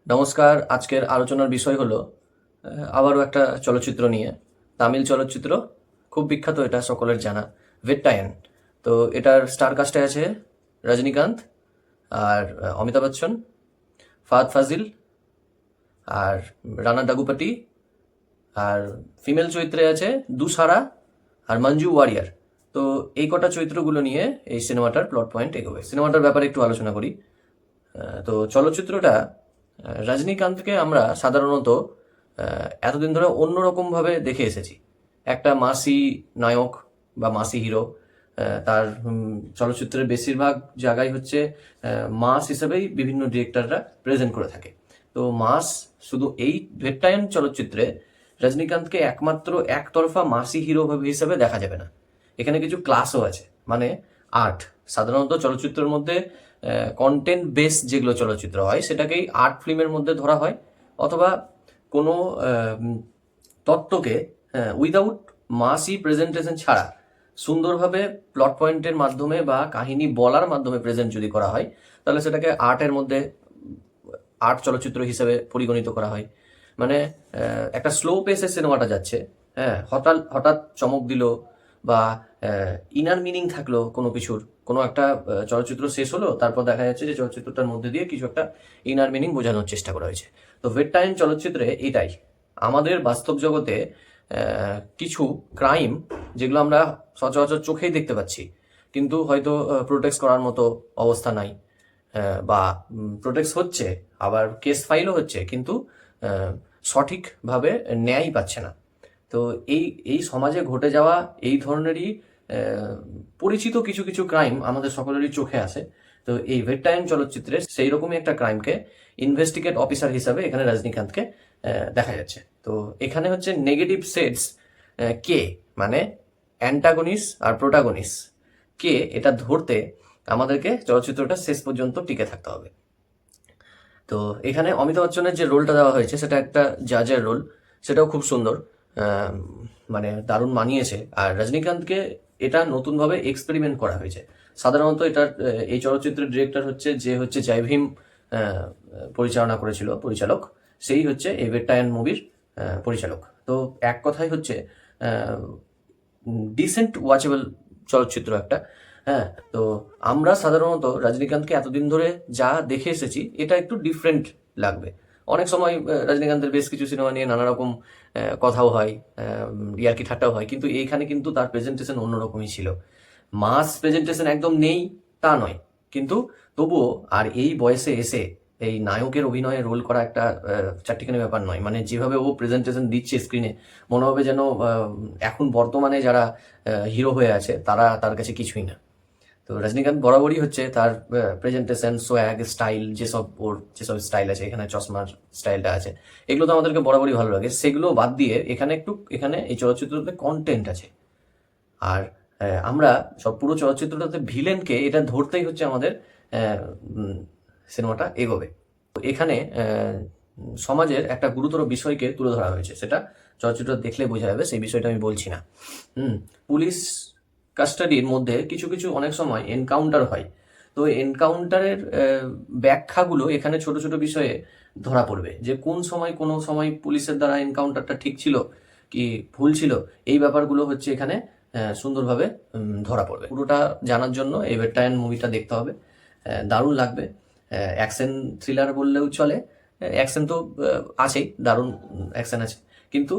নমস্কার। আজকের আলোচনার বিষয় হলো আবারও একটা চলচ্চিত্র নিয়ে। তামিল চলচ্চিত্র, খুব বিখ্যাত, এটা সকলের জানা, ভেট্টায়ন। তো এটার স্টার কাস্টে আছে রজনীকান্ত আর অমিতাভ বচ্চন, ফাহাদ ফাজিল আর রানা ডাগুপাটি, আর ফিমেল চরিত্রে আছে দুসারা আর মঞ্জু ওয়ারিয়ার। তো এই কটা চরিত্রগুলো নিয়ে এই সিনেমাটার প্লট পয়েন্ট এগোবে। সিনেমাটার ব্যাপারে একটু আলোচনা করি। তো চলচ্চিত্রটা রজনীকান্তকে আমরা সাধারণত এতদিন ধরে অন্যরকমভাবে দেখে এসেছি। একটা মাসি নায়ক বা মাসি হিরো। তার চলচ্চিত্রের বেশিরভাগ জায়গায় হচ্ছে মাস হিসেবেই বিভিন্ন ডিরেক্টররা প্রেজেন্ট করে থাকে। তো মাস শুধু এই ভেট্টায়ন চলচ্চিত্রে রজনীকান্তকে একমাত্র একতরফা মাসি হিরো হিসেবে দেখা যাবে না। এখানে কিছু ক্লাসও আছে, মানে আর্ট। সাধারণত চলচ্চিত্রের মধ্যে কন্টেন্ট বেস যেগুলো চলচ্চিত্র হয় সেটাকেই আর্ট ফিল্মের মধ্যে ধরা হয়, অথবা কোনো তত্ত্বকে উইদাউট মাসি প্রেজেন্টেশন ছাড়া সুন্দরভাবে প্লট পয়েন্টের মাধ্যমে বা কাহিনী বলার মাধ্যমে প্রেজেন্ট যদি করা হয়, তাহলে সেটাকে আর্টের মধ্যে আর্ট চলচ্চিত্র হিসেবে পরিগণিত করা হয়। মানে একটা স্লো পেসে সিনেমাটা যাচ্ছে, হ্যাঁ, হঠাৎ হঠাৎ চমক দিল বা ইনার মিনিং থাকলো কোনো কিছুর, কোনো একটা চলচ্চিত্র শেষ হলো, তারপর দেখা যাচ্ছে যে চলচ্চিত্রটার মধ্যে দিয়ে কিছু একটা ইনার মিনিং বোঝানোর চেষ্টা করা হয়েছে। তো ভেট্টায়ন চলচ্চিত্রে এটাই আমাদের বাস্তব জগতে কিছু ক্রাইম যেগুলো আমরা সচরাচর চোখেই দেখতে পাচ্ছি, কিন্তু হয়তো প্রোটেক্ট করার মতো অবস্থা নাই, বা প্রোটেক্ট হচ্ছে, আবার কেস ফাইলও হচ্ছে, কিন্তু সঠিকভাবে ন্যায় পাচ্ছে না। তো এই এই সমাজে ঘটে যাওয়া এই ধরনেরই পরিচিত কিছু কিছু ক্রাইম আমাদের সকলেরই চোখে আসে। তো এই ভেট্টায়ন চলচ্চিত্রে সেই রকমই একটা ক্রাইমকে ইনভেস্টিগেট অফিসার হিসাবে এখানে রজনীকান্তকে দেখা যাচ্ছে। তো এখানে হচ্ছে নেগেটিভ সেটস কে, মানে অ্যান্টাগনিস আর প্রোটাগনিস কে, এটা ধরতে আমাদেরকে চলচ্চিত্রটা শেষ পর্যন্ত টিকে থাকতে হবে। তো এখানে অমিতাভ বচ্চনের যে রোলটা দেওয়া হয়েছে সেটা একটা জাজের রোল, সেটাও খুব সুন্দর, মানে দারুণ মানিয়েছে। আর রজনীকান্তকে এটা নতুনভাবে এক্সপেরিমেন্ট করা হয়েছে। সাধারণত এটার এই চলচ্চিত্রের ডিরেক্টর হচ্ছে জয় ভীম পরিচালনা করেছিল, পরিচালক, সেই হচ্ছে এই ভেট্টায়ন মুভির পরিচালক। তো এক কথাই হচ্ছে ডিসেন্ট ওয়াচেবল চলচ্চিত্র একটা। হ্যাঁ, তো আমরা সাধারণত রজনীকান্তকে এতদিন ধরে যা দেখে এসেছি এটা একটু ডিফারেন্ট লাগবে। অনেক সময় রজনীকান্তের বেশ কিছু সিনেমা নিয়ে নানা রকম কথাও হয়, ইয়ার্কি ঠাট্টাও হয়, কিন্তু এইখানে কিন্তু তার প্রেজেন্টেশন অন্যরকমই ছিল। মাস প্রেজেন্টেশন একদম নেই তা নয়, কিন্তু তবুও আর এই বয়সে এসে এই নায়কের অভিনয়ে রোল করা একটা চারটিখানি ব্যাপার নয়। মানে যেভাবে ও প্রেজেন্টেশন দিচ্ছে স্ক্রিনে, মনে হবে যেন এখন বর্তমানে যারা হিরো হয়ে আছে তারা তার কাছে কিছুই না। তো রজনীকান্ত বরাবরই হচ্ছে তার প্রেজেন্টেশন, সোয়াগ, স্টাইল, যেসব স্টাইল আছে, এখানে চশমার স্টাইলটা আছে, এগুলো তো আমাদেরকে বরাবরই ভালো লাগে। সেগুলো বাদ দিয়ে এখানে এই চলচ্চিত্রতে কন্টেন্ট আছে। আর আমরা সব পুরো চলচ্চিত্রটাতে ভিলেনকে এটা ধরতেই হচ্ছে আমাদের সিনেমাটা এগোবে। তো এখানে সমাজের একটা গুরুতর বিষয়কে তুলে ধরা হয়েছে, সেটা চলচ্চিত্র দেখলে বোঝা যাবে, সেই বিষয়টা আমি বলছি না। পুলিশ কাস্টাডির মধ্যে কিছু কিছু অনেক সময় এনকাউন্টার হয়। তো এনকাউন্টারের ব্যাখ্যাগুলো এখানে ছোট ছোট বিষয়ে ধরা পড়বে, যে কোন সময় কোনো সময় পুলিশের দ্বারা এনকাউন্টারটা ঠিক ছিল কি ভুল ছিল, এই ব্যাপারগুলো হচ্ছে এখানে সুন্দরভাবে ধরা পড়বে। পুরোটা জানার জন্য এই ভেট্টায়ন মুভিটা দেখতে হবে, দারুণ লাগবে। অ্যাকশন থ্রিলার বললেও চলে, অ্যাকশন তো আছেই, দারুণ অ্যাকশন আছে, কিন্তু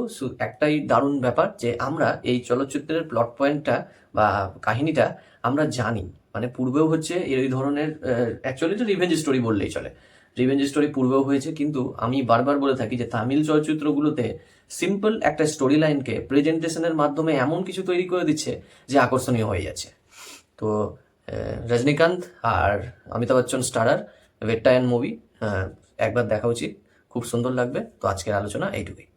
একটাই দারুণ ব্যাপার যে আমরা এই চলচ্চিত্রের প্লট পয়েন্টটা বা কাহিনীটা আমরা জানি। মানে পূর্বেও হচ্ছে এই ধরনের, অ্যাকচুয়ালি তো রিভেঞ্জ স্টোরি বললেই চলে, রিভেঞ্জ স্টোরি পূর্বেও হয়েছে, কিন্তু আমি বারবার বলে থাকি যে তামিল চলচ্চিত্রগুলোতে সিম্পল একটা স্টোরি লাইনকে প্রেজেন্টেশনের মাধ্যমে এমন কিছু তৈরি করে দিচ্ছে যে আকর্ষণীয় হয়ে যাচ্ছে। তো রজনীকান্ত আর অমিতাভ বচ্চন স্টারার ভেট্টায়ন মুভি একবার দেখা উচিত, খুব সুন্দর লাগবে। তো আজকের আলোচনা এইটুকুই।